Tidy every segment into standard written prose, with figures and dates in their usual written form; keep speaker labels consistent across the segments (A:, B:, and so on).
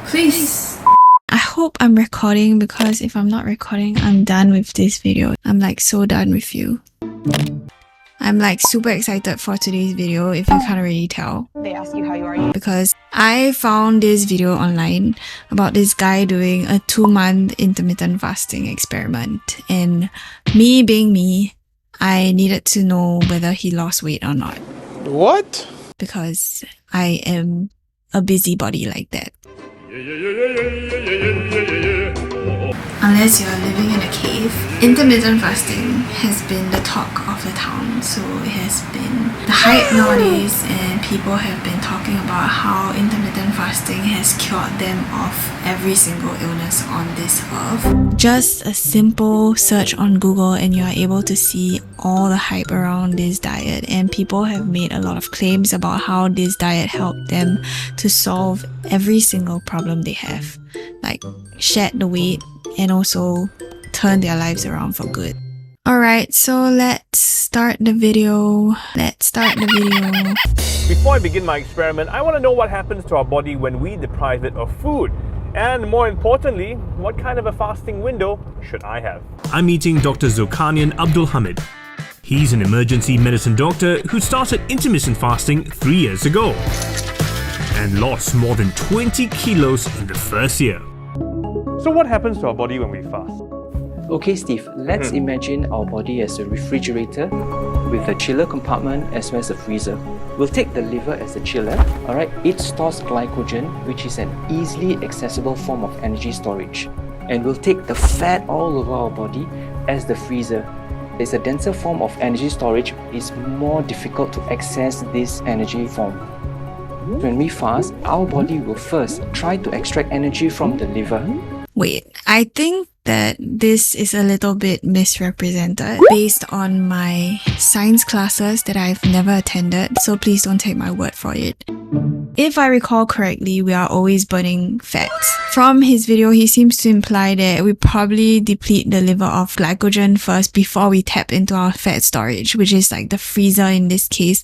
A: Please. I hope I'm recording, because if I'm not recording, I'm done with this video. I'm like so done with you. I'm like super excited for today's video, if you can't already tell.
B: They ask you how you are.
A: Because I found this video online about this guy doing a 2-month intermittent fasting experiment. And me being me, I needed to know whether he lost weight or not.
C: What?
A: Because I am a busybody like that. Unless you're living in a cave, intermittent fasting has been the talk of the town. So it has been the hype nowadays, and people have been talking about how intermittent fasting has cured them of every single illness on this earth. Just a simple search on Google and you are able to see all the hype around this diet, and people have made a lot of claims about how this diet helped them to solve every single problem they have, like shed the weight and also turn their lives around for good. Alright, so let's start the video.
D: Before I begin my experiment, I want to know what happens to our body when we deprive it of food. And more importantly, what kind of a fasting window should I have?
E: I'm meeting Dr. Zulkarnain Abdul Hamid. He's an emergency medicine doctor who started intermittent fasting 3 years ago and lost more than 20 kilos in the first year.
D: So what happens to our body when we fast?
F: Okay, Steve, let's imagine our body as a refrigerator with a chiller compartment as well as a freezer. We'll take the liver as a chiller, alright? It stores glycogen, which is an easily accessible form of energy storage. And we'll take the fat all over our body as the freezer. It's a denser form of energy storage. It's more difficult to access this energy form. When we fast, our body will first try to extract energy from the liver.
A: Wait, I think that this is a little bit misrepresented based on my science classes that I've never attended, so please don't take my word for it. If I recall correctly, we are always burning fats. From his video, he seems to imply that we probably deplete the liver of glycogen first before we tap into our fat storage, which is like the freezer in this case.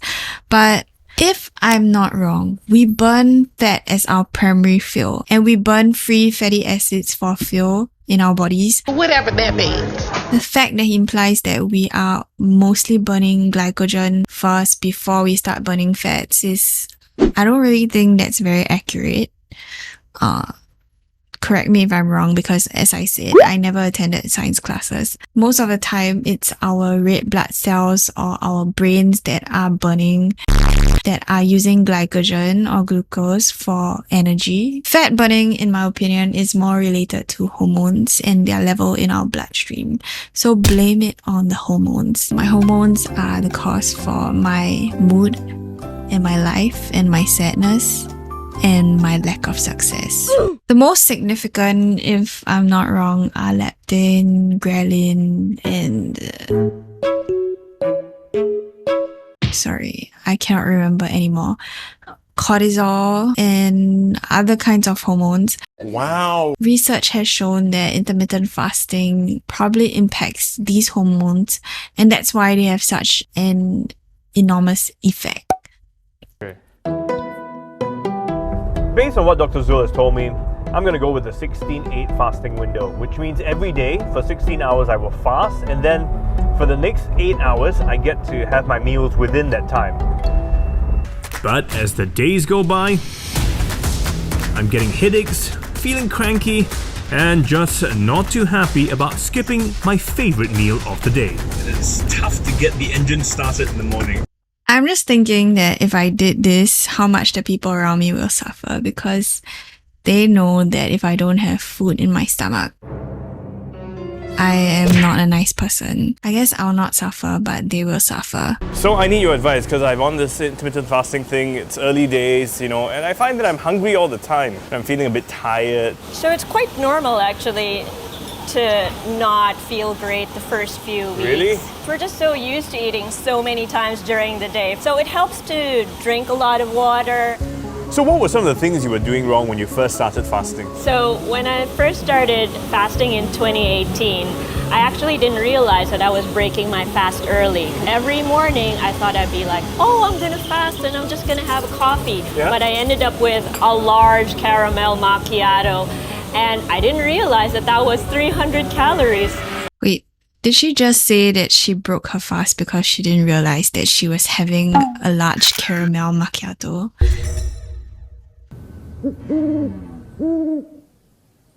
A: But if I'm not wrong, we burn fat as our primary fuel, and we burn free fatty acids for fuel in our bodies.
B: Whatever that means.
A: The fact that he implies that we are mostly burning glycogen first before we start burning fats is, I don't really think that's very accurate. Correct me if I'm wrong, because as I said, I never attended science classes. Most of the time, it's our red blood cells or our brains that are burning, that are using glycogen or glucose for energy. Fat burning, in my opinion, is more related to hormones and their level in our bloodstream. So blame it on the hormones. My hormones are the cause for my mood and my life and my sadness and my lack of success. The most significant, if I'm not wrong, are leptin, ghrelin, and sorry, I cannot remember anymore. Cortisol and other kinds of hormones.
C: Wow.
A: Research has shown that intermittent fasting probably impacts these hormones, and that's why they have such an enormous effect.
D: Based on what Dr. Zul has told me, I'm going to go with the 16-8 fasting window, which means every day for 16 hours I will fast, and then for the next 8 hours I get to have my meals within that time.
E: But as the days go by, I'm getting headaches, feeling cranky, and just not too happy about skipping my favorite meal of the day.
G: It's tough to get the engine started in the morning.
A: I'm just thinking that if I did this, how much the people around me will suffer, because they know that if I don't have food in my stomach, I am not a nice person. I guess I'll not suffer, but they will suffer.
D: So I need your advice, because I'm on this intermittent fasting thing. It's early days, and I find that I'm hungry all the time. I'm feeling a bit tired.
H: So it's quite normal actually to not feel great the first few weeks.
D: Really?
H: We're just so used to eating so many times during the day. So it helps to drink a lot of water.
D: So what were some of the things you were doing wrong when you first started fasting?
H: So when I first started fasting in 2018, I actually didn't realize that I was breaking my fast early. Every morning I thought I'd be like, oh, I'm gonna fast and I'm just gonna have a coffee.
D: Yeah.
H: But I ended up with a large caramel macchiato, and I didn't realize that that was 300 calories.
A: Wait, did she just say that she broke her fast because she didn't realize that she was having a large caramel macchiato?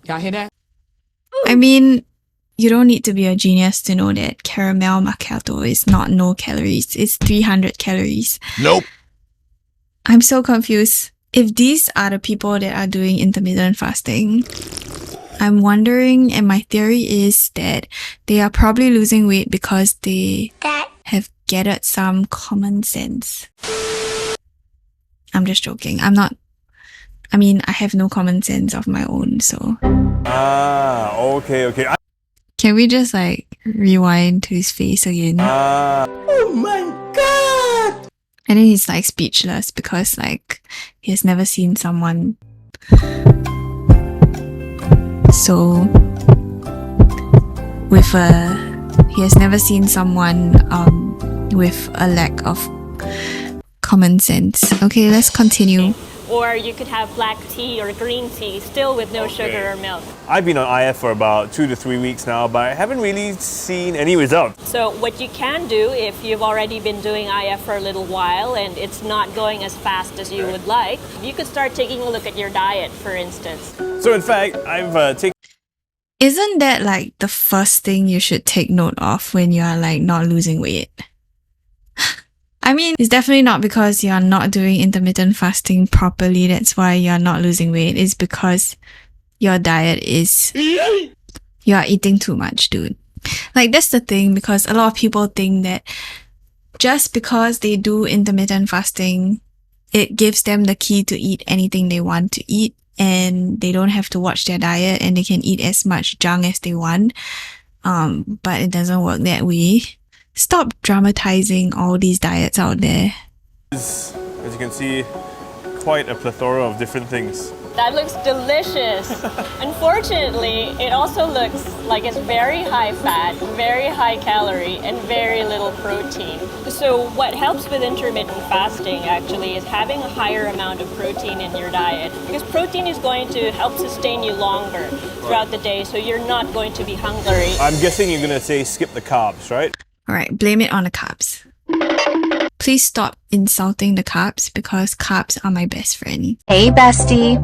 B: Y'all hear that?
A: I mean, you don't need to be a genius to know that caramel macchiato is not no calories. It's 300 calories.
C: Nope.
A: I'm so confused. If these are the people that are doing intermittent fasting, I'm wondering, and my theory is that they are probably losing weight because they have gathered some common sense. I'm just joking. I have no common sense of my own, so.
D: Ah, okay.
A: Can we just rewind to his face again?
C: Oh my god!
A: And then he's speechless because he has never seen someone so he has never seen someone with a lack of common sense. Okay, let's continue.
H: Or you could have black tea or green tea, still with no sugar or milk.
D: I've been on IF for about 2 to 3 weeks now, but I haven't really seen any results.
H: So what you can do if you've already been doing IF for a little while and it's not going as fast as you would like, you could start taking a look at your diet, for instance.
D: So in fact, I've taken...
A: Isn't that the first thing you should take note of when you are not losing weight? I mean, it's definitely not because you're not doing intermittent fasting properly. That's why you're not losing weight. It's because your diet is... you're eating too much, dude. That's the thing, because a lot of people think that just because they do intermittent fasting, it gives them the key to eat anything they want to eat, and they don't have to watch their diet and they can eat as much junk as they want. But it doesn't work that way. Stop dramatizing all these diets out there.
D: As you can see, quite a plethora of different things.
H: That looks delicious. Unfortunately, it also looks like it's very high fat, very high calorie, and very little protein. So what helps with intermittent fasting actually is having a higher amount of protein in your diet, because protein is going to help sustain you longer throughout the day, so you're not going to be hungry.
D: I'm guessing you're going to say skip the carbs, right?
A: Alright, blame it on the carbs. Please stop insulting the carbs, because carbs are my best friend.
I: Hey, bestie.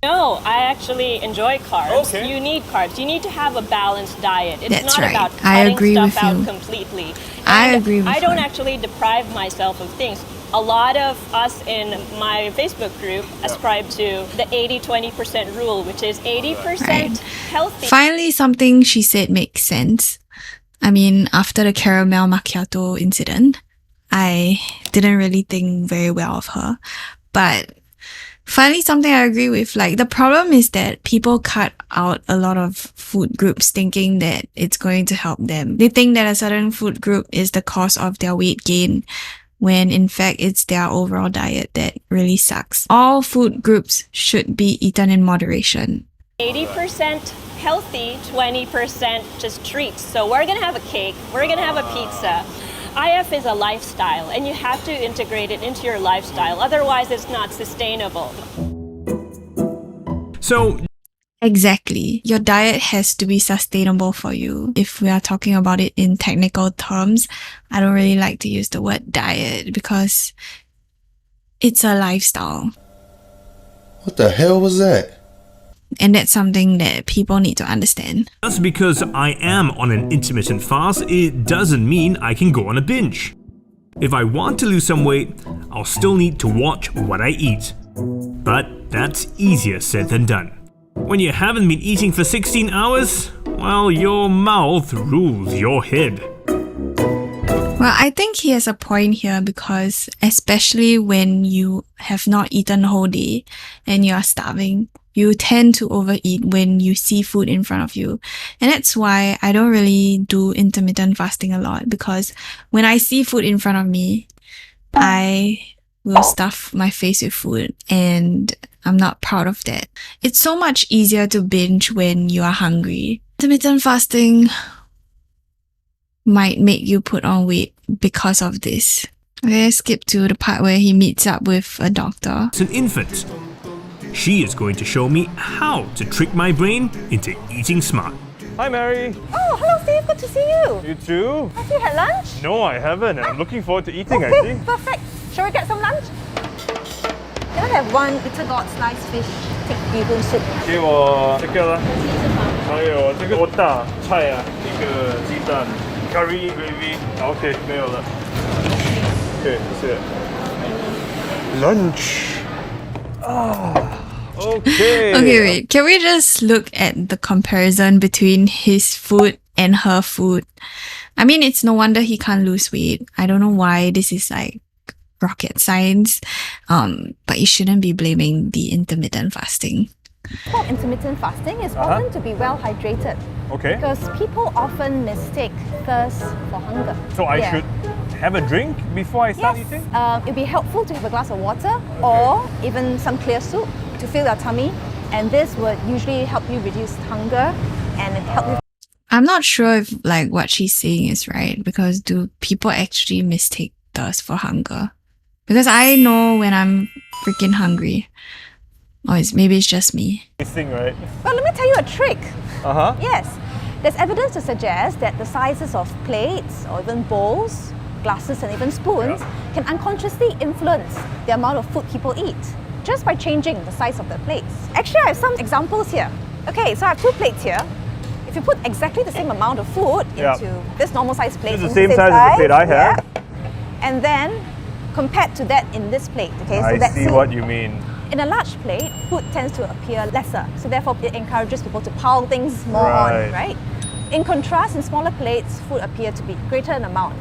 H: No, I actually enjoy carbs.
D: Okay.
H: You need carbs. You need to have a balanced diet. It's
A: That's
H: not
A: right.
H: about
A: I
H: cutting
A: agree
H: stuff
A: with
H: out
A: you.
H: completely.
A: I
H: And
A: agree with
H: I don't
A: her.
H: actually deprive myself of things. A lot of us in my Facebook group ascribe to the 80-20% rule, which is 80%
A: Right.
H: healthy.
A: Finally, something she said makes sense. I mean, after the caramel macchiato incident, I didn't really think very well of her. But finally, something I agree with. The problem is that people cut out a lot of food groups thinking that it's going to help them. They think that a certain food group is the cause of their weight gain, when in fact it's their overall diet that really sucks. All food groups should be eaten in moderation.
H: 80% healthy, 20% just treats. So we're gonna have a cake, we're gonna have a pizza. IF is a lifestyle, and you have to integrate it into your lifestyle. Otherwise, it's not sustainable.
E: So,
A: Exactly. Your diet has to be sustainable for you. If we are talking about it in technical terms, I don't really like to use the word diet because it's a lifestyle.
C: What the hell was that?
A: And that's something that people need to understand.
E: just because I am on an intermittent fast, it doesn't mean I can go on a binge. If I want to lose some weight, I'll still need to watch what I eat. But that's easier said than done. When you haven't been eating for 16 hours, well, your mouth rules your head.
A: Well, I think he has a point here, because especially when you have not eaten the whole day and you are starving, you tend to overeat when you see food in front of you. And that's why I don't really do intermittent fasting a lot, because when I see food in front of me, I will stuff my face with food, and I'm not proud of that. It's so much easier to binge when you are hungry. Intermittent fasting might make you put on weight because of this. Okay, skip to the part where he meets up with a doctor.
E: As an infant, she is going to show me how to trick my brain into eating smart.
D: Hi, Mary.
B: Oh, hello, Steve. Good to see you.
D: You too?
B: Have you had lunch?
D: No, I haven't. I'm looking forward to eating,
B: Okay,
D: actually.
B: perfect. Shall we get some lunch? Can I have one bitter gourd sliced fish thick bee hoon soup?
D: 给我这个啦，还有这个大菜啊，一个鸡蛋 curry gravy。OK， 没有了。OK，谢谢。Lunch. Okay.
A: Okay, wait. Can we just look at the comparison between his food and her food? I mean, it's no wonder he can't lose weight. I don't know why this is like rocket science. But you shouldn't be blaming the intermittent fasting.
B: Intermittent fasting is often to be well hydrated.
D: Okay.
B: Because people often mistake thirst for hunger.
D: So I should have a drink before I start
B: Yes,
D: eating?
B: it'd be helpful to have a glass of water or even some clear soup to fill your tummy, and this would usually help you reduce hunger and help you.
A: I'm not sure if like what she's saying is right, because do people actually mistake thirst for hunger? Because I know when I'm freaking hungry. Or maybe it's just me.
D: Tasting, right?
B: Well, let me tell you a trick.
D: Uh-huh.
B: Yes, there's evidence to suggest that the sizes of plates or even bowls, glasses and even spoons can unconsciously influence the amount of food people eat just by changing the size of the plates. Actually, I have some examples here. Okay, so I have 2 plates here. If you put exactly the same amount of food into this normal size plate,
D: It's the same size as the plate I have.
B: and then compared to that in this plate. Okay, so
D: I
B: that's
D: see what you mean.
B: in a large plate, food tends to appear lesser, so therefore it encourages people to pile things more on, right? In contrast, in smaller plates, food appear to be greater in amount.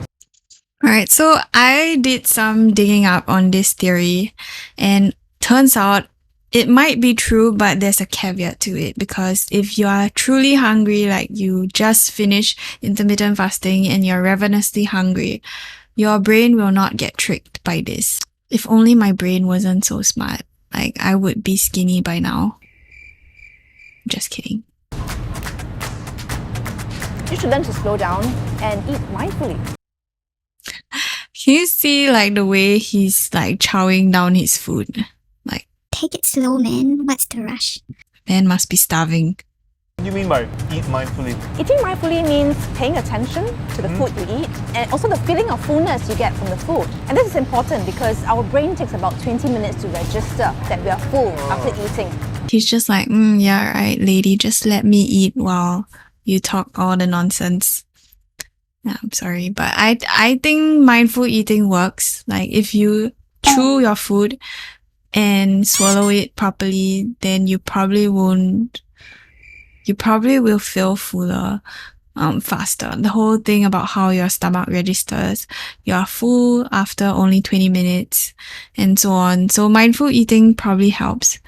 A: Alright, so I did some digging up on this theory, and turns out it might be true, but there's a caveat to it, because if you are truly hungry, like you just finished intermittent fasting and you're ravenously hungry, your brain will not get tricked by this. If only my brain wasn't so smart. Like, I would be skinny by now. Just kidding.
B: You should learn to slow down and eat mindfully.
A: Can you see like the way he's like chowing down his food? Like,
I: take it slow, man. What's the rush?
A: man must be starving.
D: What do you mean by eat mindfully?
B: Eating mindfully means paying attention to the food you eat and also the feeling of fullness you get from the food. And this is important because our brain takes about 20 minutes to register that we are full after eating.
A: He's just like, yeah, right, lady, just let me eat while you talk all the nonsense. Yeah, I'm sorry, but I think mindful eating works. Like, if you chew your food and swallow it properly, then you probably will feel fuller faster. The whole thing about how your stomach registers, you are full after only 20 minutes and so on. So mindful eating probably helps.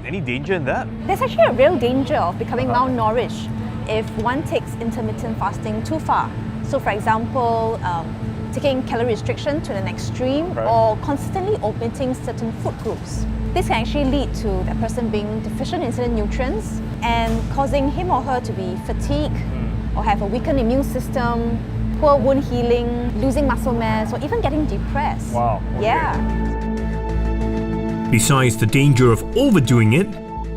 D: Any danger in that?
B: There's actually a real danger of becoming malnourished if one takes intermittent fasting too far. So for example, taking calorie restriction to an extreme or constantly omitting certain food groups. This can actually lead to that person being deficient in certain nutrients and causing him or her to be fatigued or have a weakened immune system, poor wound healing, losing muscle mass, or even getting depressed.
D: Wow. Okay.
B: Yeah.
E: Besides the danger of overdoing it,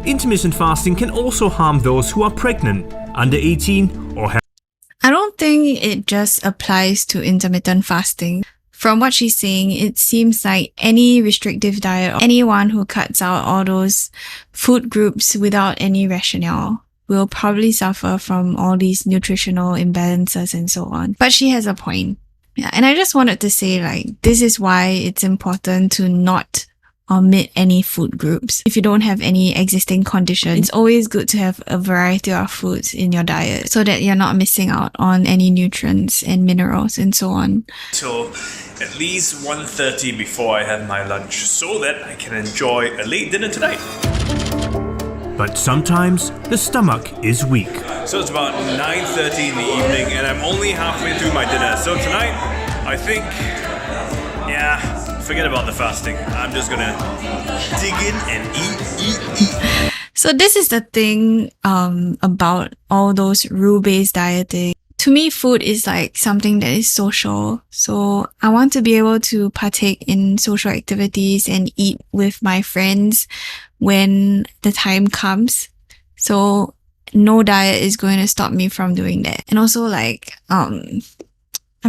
E: intermittent fasting can also harm those who are pregnant, under 18, or have.
A: I don't think it just applies to intermittent fasting. From what she's saying, it seems like any restrictive diet or anyone who cuts out all those food groups without any rationale will probably suffer from all these nutritional imbalances and so on. But she has a point. Yeah, and I just wanted to say, like, this is why it's important to not omit any food groups. If you don't have any existing conditions, it's always good to have a variety of foods in your diet so that you're not missing out on any nutrients and minerals and so on.
G: Till at least 1:30 before I have my lunch so that I can enjoy a late dinner tonight.
E: But sometimes the stomach is weak.
G: So it's about 9:30 in the evening and I'm only halfway through my dinner. So tonight, I think, Forget about the fasting. I'm just gonna dig in and eat.
A: So this is the thing about all those rule-based dieting. To me, food is like something that is social. So I want to be able to partake in social activities and eat with my friends when the time comes. So no diet is going to stop me from doing that. And also like,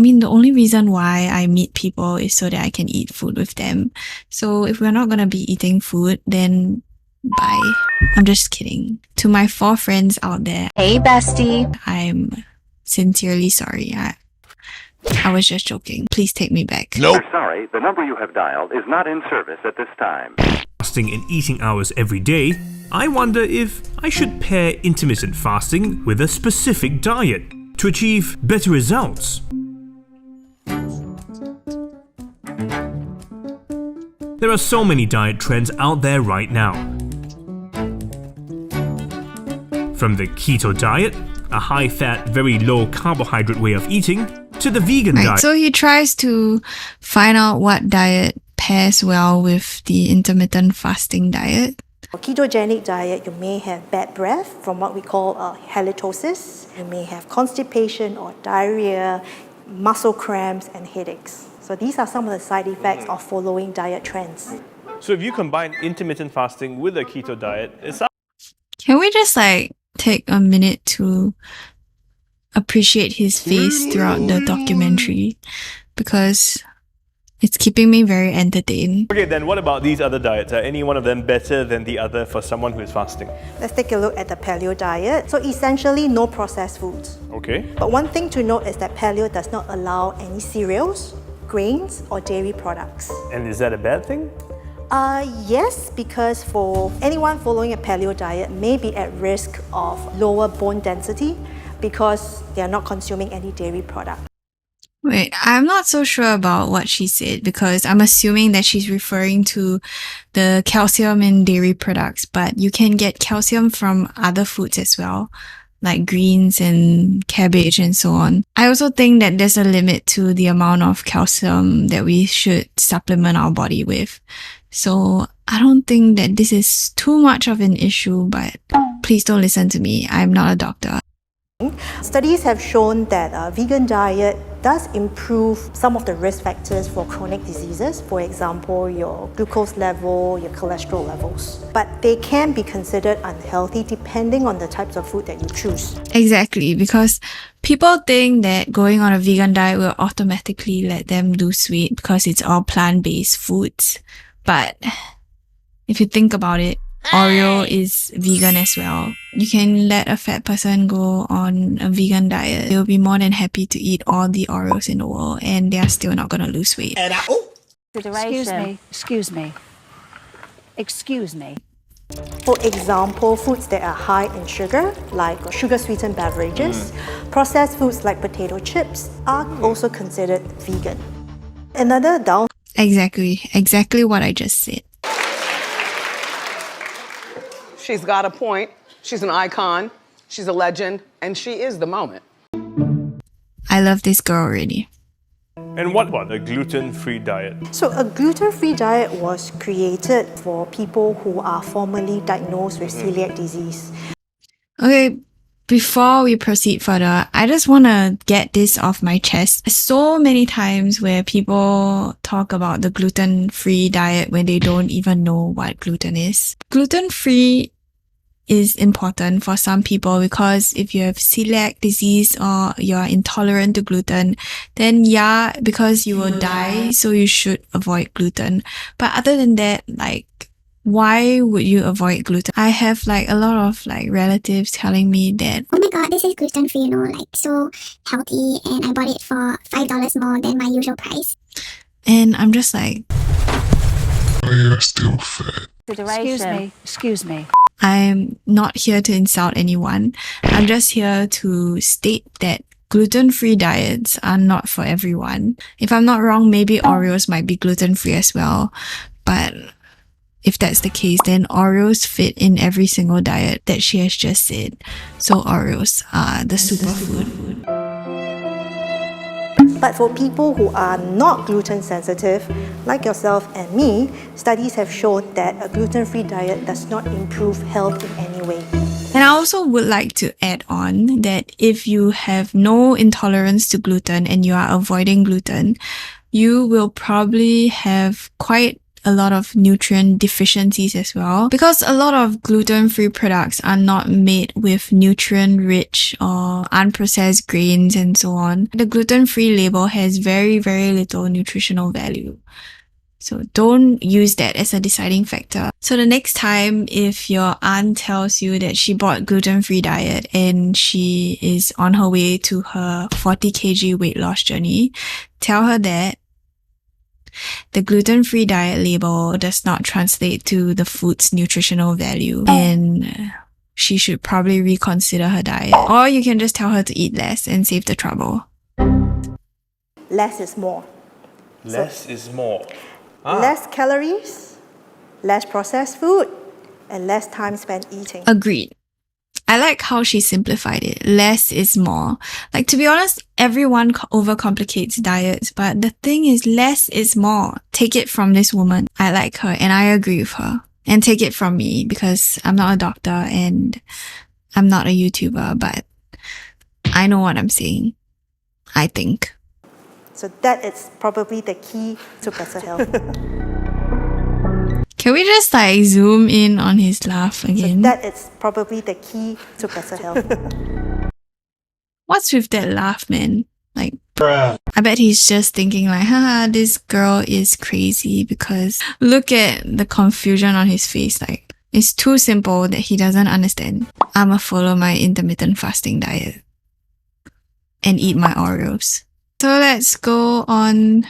A: the only reason why I meet people is so that I can eat food with them. So if we're not going to be eating food, then bye. I'm just kidding. To my 4 friends out there.
J: Hey, bestie.
A: I'm sincerely sorry. I was just joking. Please take me back.
C: Nope.
K: We're sorry, the number you have dialed is not in service at this time.
E: Fasting and eating hours every day, I wonder if I should pair intermittent fasting with a specific diet to achieve better results. There are so many diet trends out there right now. From the Keto Diet, a high-fat, very low-carbohydrate way of eating, to the vegan diet.
A: So he tries to find out what diet pairs well with the intermittent fasting diet.
L: For ketogenic diet, you may have bad breath from what we call halitosis. You may have constipation or diarrhea, muscle cramps, and headaches. So these are some of the side effects of following diet trends.
D: So if you combine intermittent fasting with a keto diet, it's
A: Can we just like take a minute to appreciate his face throughout the documentary? Because it's keeping me very entertained.
D: okay, then what about these other diets? Are any one of them better than the other for someone who is fasting?
L: Let's take a look at the Paleo Diet. So essentially no processed foods.
D: Okay.
L: But one thing to note is that Paleo does not allow any cereals, grains, or dairy products.
D: And is that a bad thing?
L: Yes, because for anyone following a Paleo diet may be at risk of lower bone density because they are not consuming any dairy product.
A: Wait, I'm not so sure about what she said because I'm assuming that she's referring to the calcium in dairy products, but you can get calcium from other foods as well, like greens and cabbage and so on. I also think that there's a limit to the amount of calcium that we should supplement our body with. So I don't think that this is too much of an issue, but please don't listen to me. I'm not a doctor.
L: Studies have shown that a vegan diet does improve some of the risk factors for chronic diseases, for example, your glucose level, your cholesterol levels. But they can be considered unhealthy depending on the types of food that you choose.
A: Exactly, because people think that going on a vegan diet will automatically let them lose weight because it's all plant-based foods. But if you think about it, Oreo is vegan as well. You can let a fat person go on a vegan diet. They'll be more than happy to eat all the Oreos in the world and they're still not going to lose weight.
J: Excuse me.
L: For example, foods that are high in sugar, like sugar-sweetened beverages, processed foods like potato chips are also considered vegan. Another downside.
A: Exactly what I just said.
M: She's got a point. She's an icon. She's a legend. And she is the moment.
A: I love this girl already.
D: And what about a gluten-free diet?
L: So a gluten-free diet was created for people who are formerly diagnosed with celiac disease.
A: Okay, before we proceed further, I just want to get this off my chest. So many times where people talk about the gluten-free diet when they don't even know what gluten is. Gluten-free is important for some people because if you have celiac disease or you're intolerant to gluten, then yeah, because you will die, so you should avoid gluten. But other than that, like, why would you avoid gluten? I have like a lot of like relatives telling me that,
I: oh my god, this is gluten free, like so healthy, and I bought it for $5 more than my usual price.
A: and I'm just like,
C: You're still fat.
J: Excuse me.
A: I'm not here to insult anyone. I'm just here to state that gluten-free diets are not for everyone. If I'm not wrong, maybe Oreos might be gluten-free as well. But if that's the case, then Oreos fit in every single diet that she has just said. So Oreos are the superfood.
L: But for people who are not gluten sensitive, like yourself and me, studies have shown that a gluten-free diet does not improve health in any way.
A: And I also would like to add on that if you have no intolerance to gluten and you are avoiding gluten, you will probably have quite a lot of nutrient deficiencies as well, because a lot of gluten-free products are not made with nutrient-rich or unprocessed grains and so on. The gluten-free label has very, very little nutritional value. So don't use that as a deciding factor. So the next time if your aunt tells you that she bought gluten-free diet and she is on her way to her 40 kg weight loss journey, tell her that the gluten-free diet label does not translate to the food's nutritional value and she should probably reconsider her diet. Or you can just tell her to eat less and save the trouble.
L: Less is more.
D: Less is more.
L: Less calories, less processed food, and less time spent eating.
A: Agreed. I like how she simplified it. Less is more. Like, to be honest, everyone overcomplicates diets, but the thing is, less is more. Take it from this woman. I like her and I agree with her. And take it from me because I'm not a doctor and I'm not a YouTuber, but I know what I'm saying. I think.
L: So that is probably the key to better health.
A: Can we just like zoom in on his laugh again?
L: So that is probably the key to better health.
A: What's with that laugh, man? Like, I bet he's just thinking like, haha, this girl is crazy, because look at the confusion on his face. Like, it's too simple that he doesn't understand. I'ma follow my intermittent fasting diet and eat my Oreos. So let's go on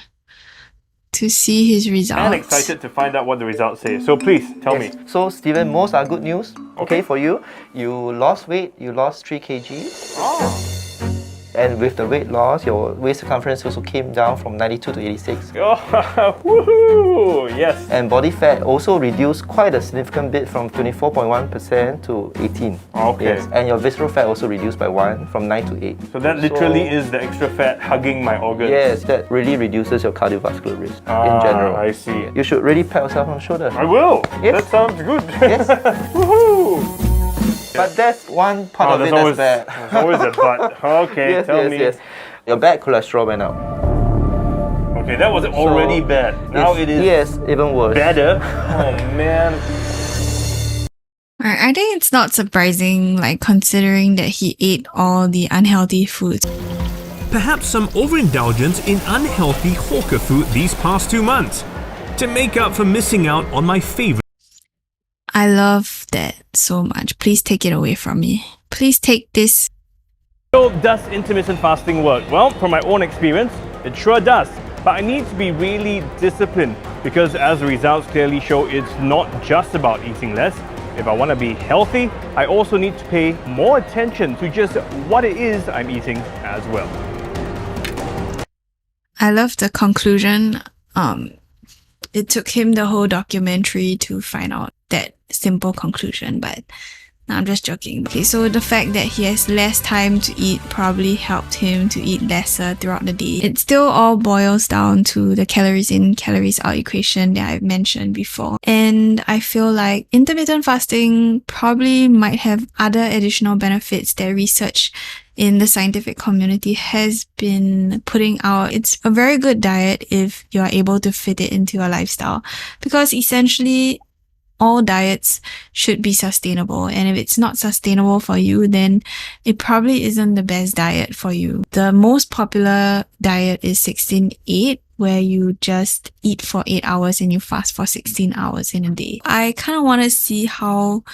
A: to see his results.
D: I'm excited to find out what the results say. So please, tell me.
N: So Stephen, most are good news. Okay, for you. You lost weight, you lost 3 kg.
D: Oh.
N: And with the weight loss, your waist circumference also came down from 92 to 86.
D: Oh, woohoo! Yes.
N: And body fat also reduced quite a significant bit from 24.1% to 18.
D: Okay.
N: Yes. And your visceral fat also reduced by 1 from 9 to 8.
D: So that literally is the extra fat hugging my organs.
N: Yes, that really reduces your cardiovascular risk in general.
D: I see.
N: You should really pat yourself on the shoulder.
D: I will.
N: Yes.
D: That sounds good.
N: Yes.
D: Woohoo!
N: But that's one part of it that's bad.
D: There's always a but. Okay,
N: yes,
D: tell
N: yes,
D: me.
N: Yes. Your bad cholesterol went up.
D: Okay, that was already bad. Now it is
N: even worse.
D: Better. Oh man.
A: I think it's not surprising, like, considering that he ate all the unhealthy foods.
E: Perhaps some overindulgence in unhealthy hawker food these past 2 months to make up for missing out on my favorite.
A: I love that so much. Please take it away from me. Please take this.
D: So does intermittent fasting work? Well, from my own experience, it sure does. But I need to be really disciplined because as the results clearly show, it's not just about eating less. If I want to be healthy, I also need to pay more attention to just what it is I'm eating as well.
A: I love the conclusion. It took him the whole documentary to find out that simple conclusion, but no, I'm just joking. Okay, so the fact that he has less time to eat probably helped him to eat lesser throughout the day. It still all boils down to the calories in, calories out equation that I've mentioned before. And I feel like intermittent fasting probably might have other additional benefits that research in the scientific community has been putting out. It's a very good diet if you are able to fit it into your lifestyle, because essentially all diets should be sustainable, and if it's not sustainable for you, then it probably isn't the best diet for you. The most popular diet is 16-8, where you just eat for 8 hours and you fast for 16 hours in a day. I kind of want to see how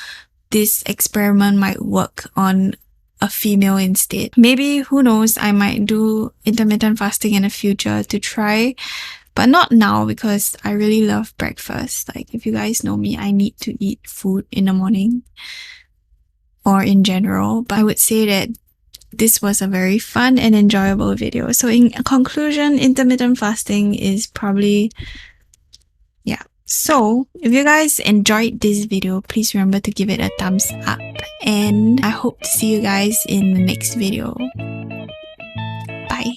A: this experiment might work on a female instead. Maybe, who knows, I might do intermittent fasting in the future to try. But not now, because I really love breakfast. Like, if you guys know me, I need to eat food in the morning or in general. But I would say that this was a very fun and enjoyable video. So in conclusion, intermittent fasting is probably, yeah. So if you guys enjoyed this video, please remember to give it a thumbs up. And I hope to see you guys in the next video. Bye.